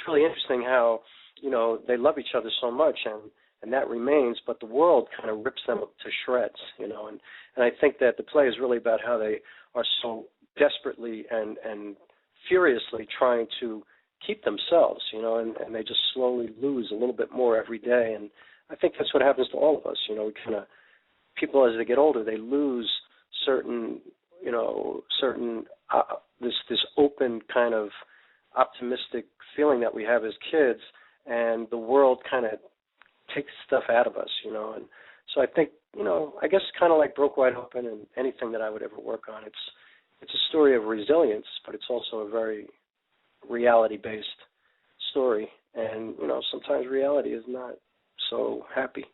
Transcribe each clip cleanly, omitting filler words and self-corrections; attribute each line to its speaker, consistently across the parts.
Speaker 1: really interesting how, they love each other so much, and that remains, but the world kind of rips them to shreds, and I think that the play is really about how they are so desperately and furiously trying to keep themselves, and they just slowly lose a little bit more every day, and I think that's what happens to all of us, we kind of, people as they get older, they lose certain this open kind of optimistic feeling that we have as kids, and the world kind of takes stuff out of us, and so I think, I guess kind of like Broke Wide Open and anything that I would ever work on, it's a story of resilience, but it's also a very reality-based story, and, sometimes reality is not so happy.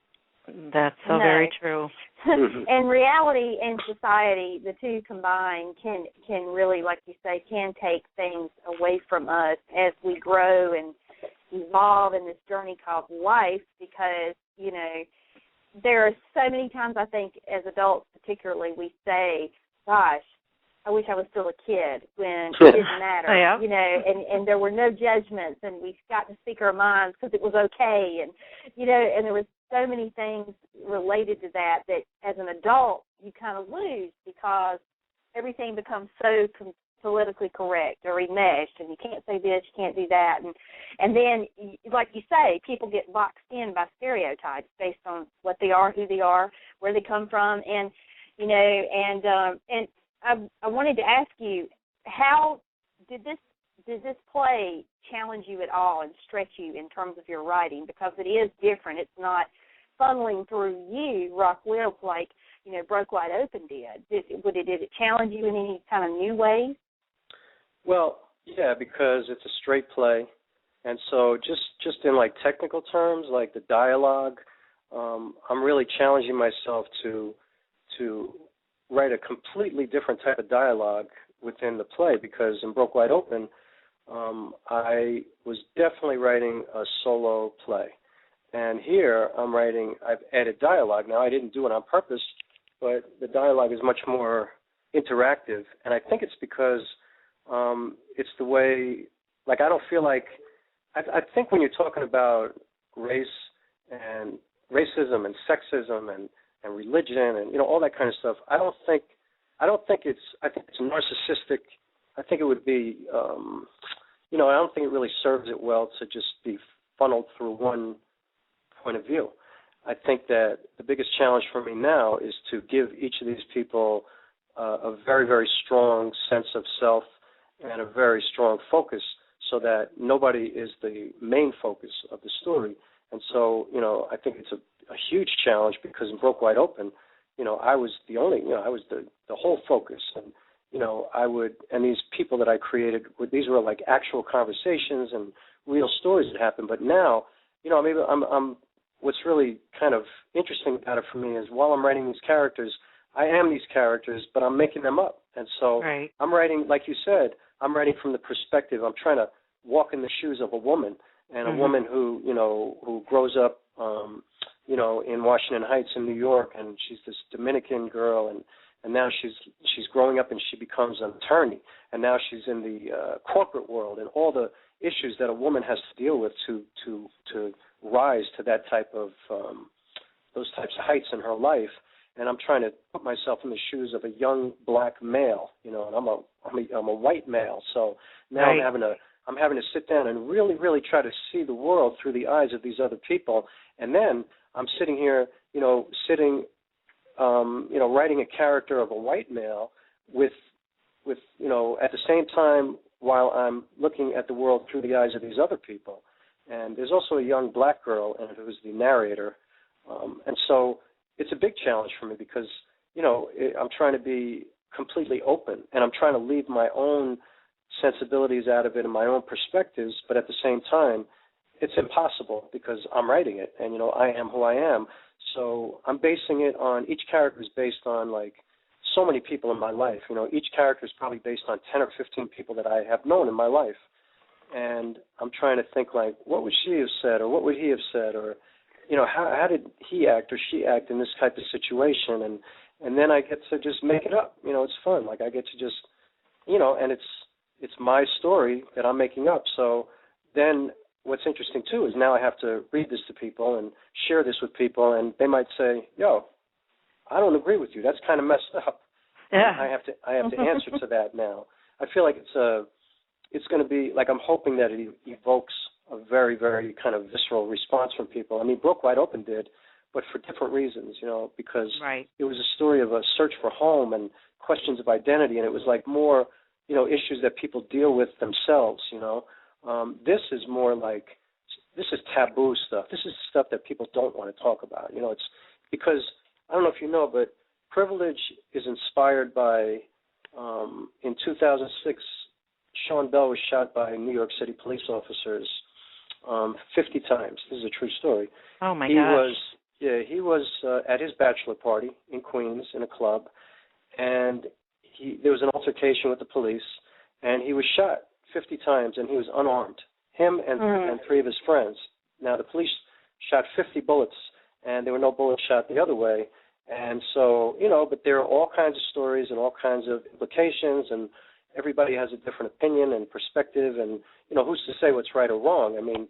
Speaker 2: That's so very true.
Speaker 3: And reality and society, the two combined, can really, like you say, can take things away from us as we grow and evolve in this journey called life, because, there are so many times, I think, as adults particularly, we say, gosh, I wish I was still a kid when it didn't matter, and there were no judgments, and we got to speak our minds because it was okay, and, and there was so many things related to that as an adult you kind of lose because everything becomes so politically correct or enmeshed, and you can't say this, you can't do that, and then, like you say, people get boxed in by stereotypes based on what they are, who they are, where they come from, and I wanted to ask you, how did this play challenge you at all and stretch you in terms of your writing? Because it is different. It's not funneling through you, Rock WILK, like, Broke Wide Open did. Did it challenge you in any kind of new ways?
Speaker 1: Well, yeah, because it's a straight play. And so just in, like, technical terms, like the dialogue, I'm really challenging myself to write a completely different type of dialogue within the play, because in Broke Wide Open, I was definitely writing a solo play. And here I've added dialogue. Now, I didn't do it on purpose, but the dialogue is much more interactive. And I think it's because it's the way, like, I don't feel like, I think when you're talking about race and racism and sexism and religion and, all that kind of stuff, I think it's narcissistic. I think it would be, I don't think it really serves it well to just be funneled through one point of view. I think that the biggest challenge for me now is to give each of these people a very, very strong sense of self and a very strong focus, so that nobody is the main focus of the story. And so, I think it's a huge challenge, because in Broke Wide Open, I was the only, I was the whole focus. And, and these people that I created, these were like actual conversations and real stories that happened. But now, maybe what's really kind of interesting about it for me is, while I'm writing these characters, I am these characters, but I'm making them up. And so I'm writing, like you said, I'm writing from the perspective, I'm trying to walk in the shoes of a woman, and a woman who, who grows up, in Washington Heights in New York, and she's this Dominican girl, and now she's growing up and she becomes an attorney, and now she's in the corporate world, and all the issues that a woman has to deal with to rise to that type of those types of heights in her life. And I'm trying to put myself in the shoes of a young black male, and I'm a white male, so now I'm having to sit down and really, really try to see the world through the eyes of these other people. And then I'm sitting here, writing a character of a white male with at the same time, while I'm looking at the world through the eyes of these other people. And there's also a young black girl, and who's the narrator. And so it's a big challenge for me, because, I'm trying to be completely open, and I'm trying to leave my own sensibilities out of it and my own perspectives, but at the same time, it's impossible, because I'm writing it, and, I am who I am. So I'm basing it on, each character is based on, like, so many people in my life. Each character is probably based on 10 or 15 people that I have known in my life. And I'm trying to think, like, what would she have said, or what would he have said, or, how did he act or she act in this type of situation? And then I get to just make it up. It's fun. Like, I get to just, and it's my story that I'm making up. So then what's interesting, too, is now I have to read this to people and share this with people, and they might say, yo, I don't agree with you. That's kind of messed up.
Speaker 2: Yeah.
Speaker 1: I have to answer to that now. I feel like it's going to be, like, I'm hoping that it evokes a very, very kind of visceral response from people. I mean, Broke Wide Open did, but for different reasons, because it was a story of a search for home and questions of identity, and it was like more, issues that people deal with themselves, This is more like, this is taboo stuff. This is stuff that people don't want to talk about. It's because, I don't know if you know, but privilege is inspired by, in 2006, Sean Bell was shot by New York City police officers 50 times. This is a true story.
Speaker 2: Oh, my gosh.
Speaker 1: He was at his bachelor party in Queens in a club, and there was an altercation with the police, and he was shot 50 times, and he was unarmed, him and three of his friends. Now, the police shot 50 bullets, and there were no bullets shot the other way. And so, but there are all kinds of stories and all kinds of implications, and everybody has a different opinion and perspective, and, who's to say what's right or wrong? I mean,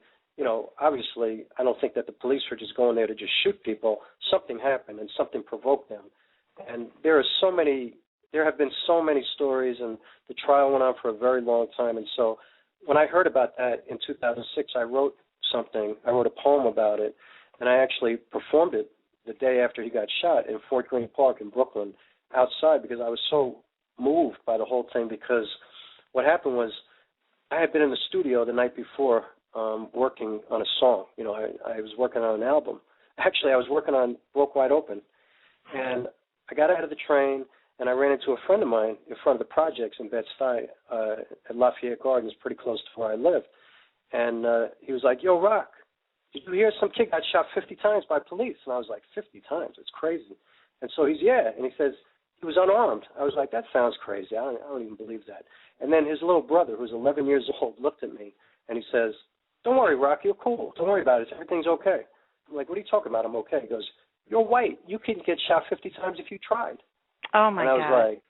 Speaker 1: obviously, I don't think that the police were just going there to just shoot people. Something happened, and something provoked them. And there have been so many stories, and the trial went on for a very long time. And so when I heard about that in 2006, I wrote a poem about it, and I actually performed it the day after he got shot in Fort Greene Park in Brooklyn outside, because I was so moved by the whole thing. Because what happened was I had been in the studio the night before working on a song. I was working on an album. Actually, I was working on Broke Wide Open. And I got out of the train, and I ran into a friend of mine in front of the projects in Bed-Stuy at Lafayette Gardens, pretty close to where I lived. And he was like, yo, Rock, did you hear some kid got shot 50 times by police? And I was like, 50 times? It's crazy. And so he's, yeah. And he says, he was unarmed. I was like, that sounds crazy. I don't even believe that. And then his little brother, who's 11 years old, looked at me, and he says, don't worry, Rock, you're cool. Don't worry about it. Everything's okay. I'm like, what are you talking about? I'm okay. He goes, you're white. You couldn't get shot 50 times if you tried.
Speaker 2: Oh, my God.
Speaker 1: And I was like,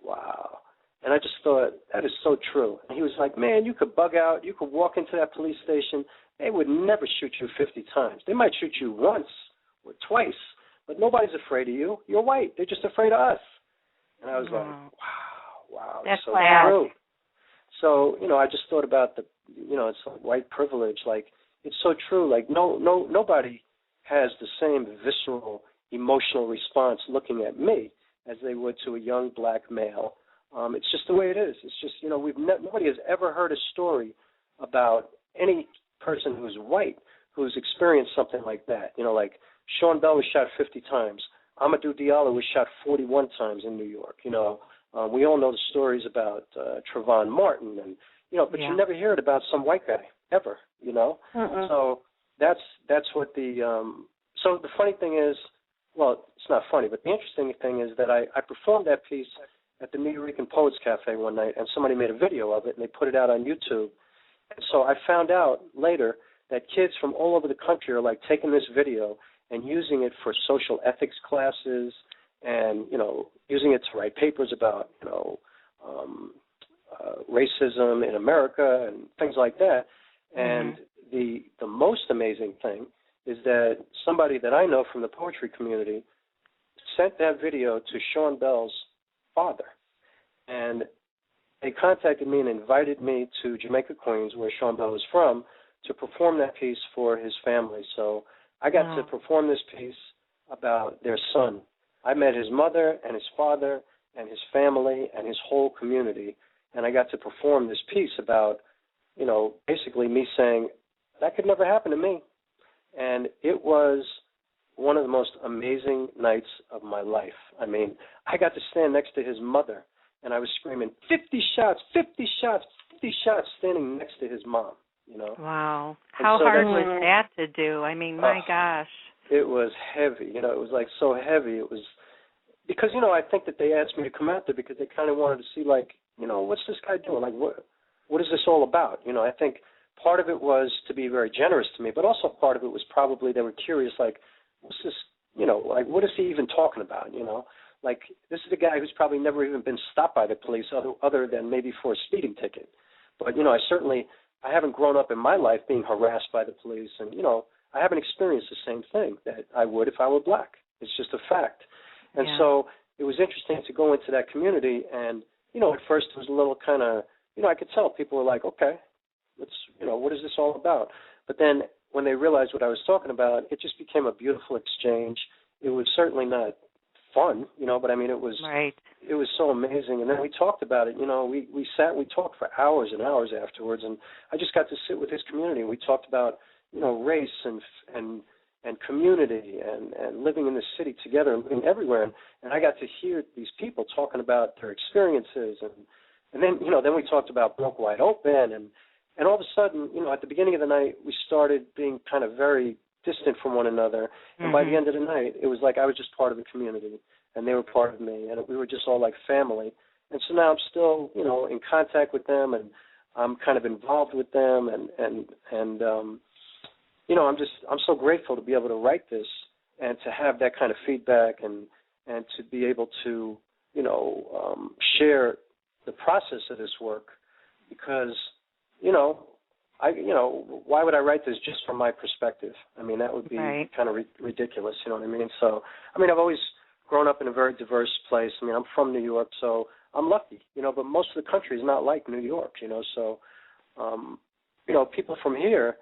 Speaker 1: wow. And I just thought, that is so true. And he was like, man, you could bug out. You could walk into that police station. They would never shoot you 50 times. They might shoot you once or twice, but nobody's afraid of you. You're white. They're just afraid of us. And I was like, wow.
Speaker 2: That's
Speaker 1: so
Speaker 2: sad.
Speaker 1: true. So, I just thought about the, it's like white privilege. Like, it's so true. Like, nobody has the same visceral, emotional response looking at me as they would to a young black male. It's just the way it is. It's just, nobody has ever heard a story about any person who's white who's experienced something like that. Like Sean Bell was shot 50 times. Amadou Diallo was shot 41 times in New York. We all know the stories about Trayvon Martin, and but you never hear it about some white guy ever. So that's what the so the funny thing is, well, it's not funny, but the interesting thing is that I performed that piece at the Nuyorican Poets Cafe one night, and somebody made a video of it, and they put it out on YouTube. And so I found out later that kids from all over the country are like taking this video and using it for social ethics classes, and using it to write papers about racism in America and things like that. And the most amazing thing is that somebody that I know from the poetry community sent that video to Sean Bell's father, and they contacted me and invited me to Jamaica, Queens, where Sean Bell is from, to perform that piece for his family. So I got to perform this piece about their son. I met his mother and his father and his family and his whole community, and I got to perform this piece about, basically me saying, that could never happen to me. And it was one of the most amazing nights of my life. I mean, I got to stand next to his mother, and I was screaming, 50 shots, 50 shots, 50 shots, standing next to his mom,
Speaker 2: Wow. How hard was that to do? I mean, my gosh.
Speaker 1: It was heavy. It was like so heavy. It was because, I think that they asked me to come out there because they kind of wanted to see, like, what's this guy doing? Like, what is this all about? I think part of it was to be very generous to me, but also part of it was probably they were curious, like, what's this, like, what is he even talking about, Like, this is a guy who's probably never even been stopped by the police other than maybe for a speeding ticket. But, I certainly I haven't grown up in my life being harassed by the police, and, you know, I haven't experienced the same thing that I would if I were black. It's just a fact. And so it was interesting to go into that community, and, you know, at first it was a little kind of, you know, I could tell people were like, okay, let's, you know, what is this all about? But then when they realized what I was talking about, it just became a beautiful exchange. It was certainly not fun, you know, but I mean, it was it was so amazing. And then we talked about it, you know, we sat, we talked for hours and hours afterwards, and I just got to sit with this community. We talked about, you know, race and community and living in the city together and living everywhere. And I got to hear these people talking about their experiences, and then, you know, then we talked about Broke Wide Open, and all of a sudden, you know, at the beginning of the night, we started being kind of very distant from one another. And by the end of the night, it was like I was just part of the community, and they were part of me, and we were just all like family. And so now I'm still, you know, in contact with them, and I'm kind of involved with them, and you know, I'm so grateful to be able to write this and to have that kind of feedback, and to be able to, you know, share the process of this work, because, you know, why would I write this just from my perspective? I mean, that would be kind of ridiculous, you know what I mean? So, I mean, I've always grown up in a very diverse place. I mean, I'm from New York, so I'm lucky, you know, but most of the country is not like New York, you know, so, you know, people from here,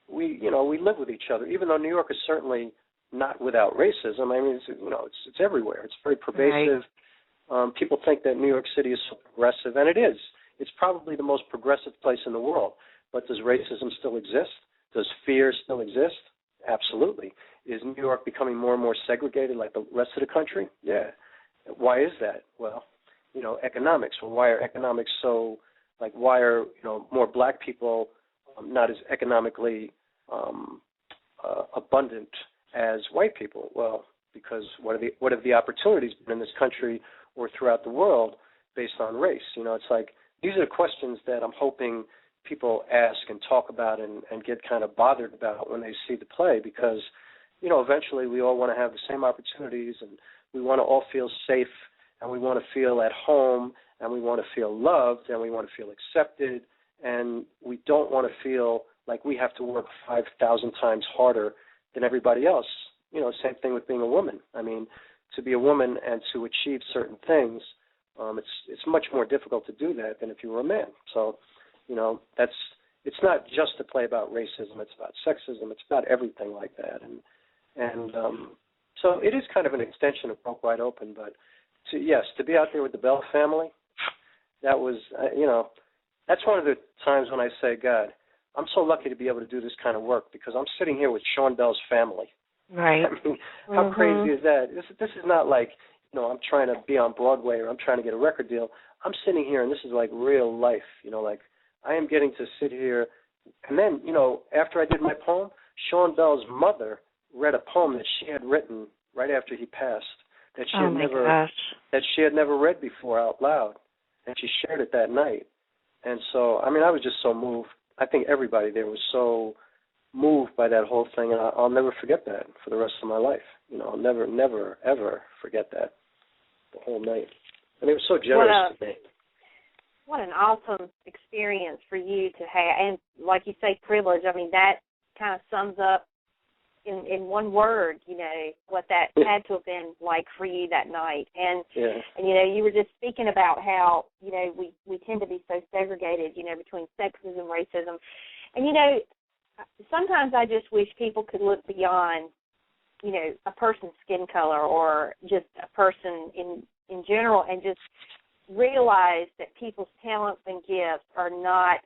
Speaker 1: we live with each other, even though New York is certainly not without racism. I mean, you know, it's everywhere. It's very pervasive. People think that New York City is so progressive, and it is. It's probably the most progressive place in the world. But does racism still exist? Does fear still exist? Absolutely. Is New York becoming more and more segregated like the rest of the country? Yeah. Why is that? Well, you know, economics. Well, why are economics so, like, why are, you know, more black people not as economically abundant as white people? Well, because what have the opportunities been in this country or throughout the world based on race? You know, it's like, these are the questions that I'm hoping people ask and talk about and get kind of bothered about when they see the play, because, you know, eventually we all want to have the same opportunities, and we want to all feel safe, and we want to feel at home, and we want to feel loved, and we want to feel accepted, and we don't want to feel like we have to work 5,000 times harder than everybody else. You know, same thing with being a woman. I mean, to be a woman and to achieve certain things, it's much more difficult to do that than if you were a man. So, you know, it's not just a play about racism. It's about sexism. It's about everything like that. And so it is kind of an extension of Broke Wide Open. But to be out there with the Bell family, that was, you know, that's one of the times when I say, God, I'm so lucky to be able to do this kind of work, because I'm sitting here with Sean Bell's family.
Speaker 2: Right.
Speaker 1: I mean, how crazy is that? This is not like, you know, I'm trying to be on Broadway or I'm trying to get a record deal. I'm sitting here, and this is like real life, you know, like I am getting to sit here. And then, you know, after I did my poem, Sean Bell's mother read a poem that she had written right after he passed, that she had never read before out loud, and she shared it that night. And so, I mean, I was just so moved. I think everybody there was so moved by that whole thing, and I'll never forget that for the rest of my life. You know, I'll never, never, ever forget that, the whole night. And they were so generous to me.
Speaker 3: What an awesome experience for you to have, and like you say, privilege. I mean, that kind of sums up in one word, you know, what that had to have been like for you that night. And you know, you were just speaking about how, you know, we tend to be so segregated, you know, between sexism, racism. And, you know, sometimes I just wish people could look beyond, you know, a person's skin color or just a person in general, and just realize that people's talents and gifts are not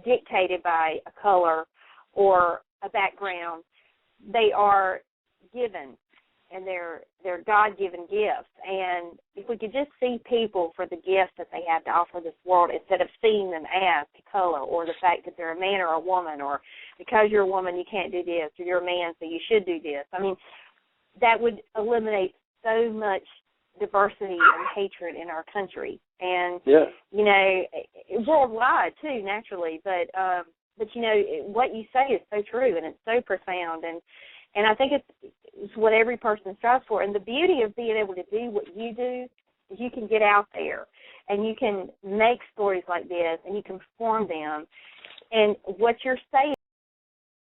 Speaker 3: dictated by a color or a background. They are given, and they're God-given gifts. And if we could just see people for the gifts that they have to offer this world, instead of seeing them as to color or the fact that they're a man or a woman, or because you're a woman you can't do this, or you're a man so you should do this. I mean, that would eliminate so much diversity and hatred in our country, and you know, worldwide too, naturally. But you know, what you say is so true, and it's so profound, and I think it's what every person strives for. And the beauty of being able to do what you do is you can get out there and you can make stories like this, and you can perform them, And what you're saying